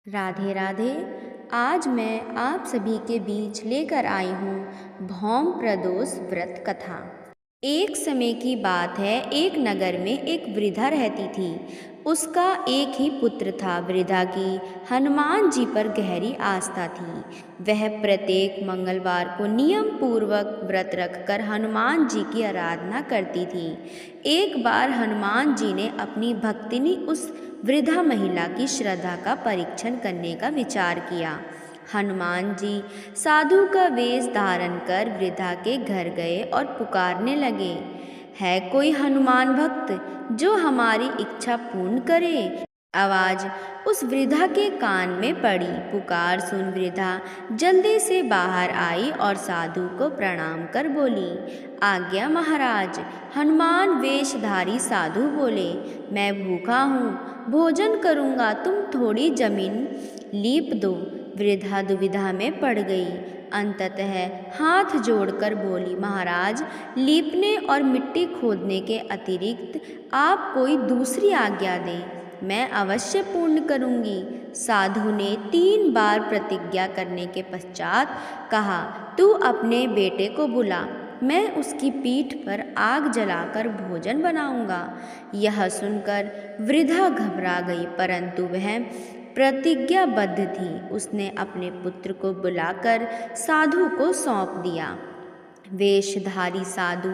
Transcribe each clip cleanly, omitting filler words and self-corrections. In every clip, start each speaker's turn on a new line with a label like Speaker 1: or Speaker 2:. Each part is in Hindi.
Speaker 1: राधे राधे। आज मैं आप सभी के बीच लेकर आई हूँ भौम प्रदोष व्रत कथा। एक समय की बात है, एक नगर में एक वृद्धा रहती थी। उसका एक ही पुत्र था। वृद्धा की हनुमान जी पर गहरी आस्था थी। वह प्रत्येक मंगलवार को नियम पूर्वक व्रत रखकर हनुमान जी की आराधना करती थी। एक बार हनुमान जी ने अपनी भक्तिनी उस वृद्धा महिला की श्रद्धा का परीक्षण करने का विचार किया। हनुमान जी साधु का वेश धारण कर वृद्धा के घर गए और पुकारने लगे, है कोई हनुमान भक्त जो हमारी इच्छा पूर्ण करे? आवाज उस वृद्धा के कान में पड़ी। पुकार सुन वृद्धा जल्दी से बाहर आई और साधु को प्रणाम कर बोली, आज्ञा महाराज। हनुमान वेशधारी साधु बोले, मैं भूखा हूँ, भोजन करूँगा, तुम थोड़ी जमीन लीप दो। वृद्धा दुविधा में पड़ गई। अंततः हाथ जोड़कर बोली, महाराज, लीपने और मिट्टी खोदने के अतिरिक्त आप कोई दूसरी आज्ञा दें, मैं अवश्य पूर्ण करूँगी। साधु ने 3 बार प्रतिज्ञा करने के पश्चात कहा, तू अपने बेटे को बुला, मैं उसकी पीठ पर आग जलाकर भोजन बनाऊंगा। यह सुनकर वृद्धा घबरा गई, परंतु वह प्रतिज्ञाबद्ध थी। उसने अपने पुत्र को बुलाकर साधु को सौंप दिया। वेशधारी साधु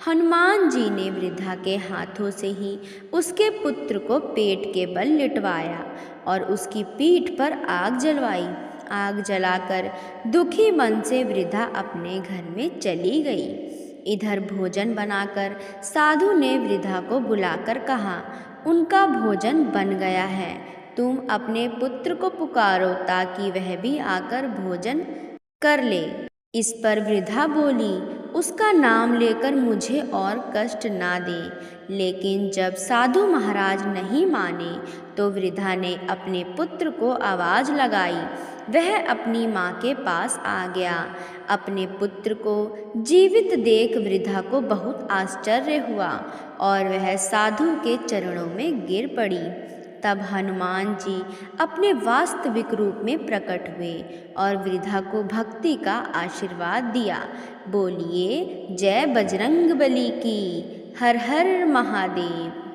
Speaker 1: हनुमान जी ने वृद्धा के हाथों से ही उसके पुत्र को पेट के बल लिटवाया और उसकी पीठ पर आग जलवाई। आग जलाकर दुखी मन से वृद्धा अपने घर में चली गई। इधर भोजन बनाकर साधु ने वृद्धा को बुलाकर कहा, उनका भोजन बन गया है, तुम अपने पुत्र को पुकारो ताकि वह भी आकर भोजन कर ले। इस पर वृद्धा बोली, उसका नाम लेकर मुझे और कष्ट ना दे। लेकिन जब साधु महाराज नहीं माने तो वृद्धा ने अपने पुत्र को आवाज़ लगाई। वह अपनी माँ के पास आ गया। अपने पुत्र को जीवित देख वृद्धा को बहुत आश्चर्य हुआ और वह साधु के चरणों में गिर पड़ी। तब हनुमान जी अपने वास्तविक रूप में प्रकट हुए और वृद्धा को भक्ति का आशीर्वाद दिया। बोलिए जय बजरंग बली की। हर हर महादेव।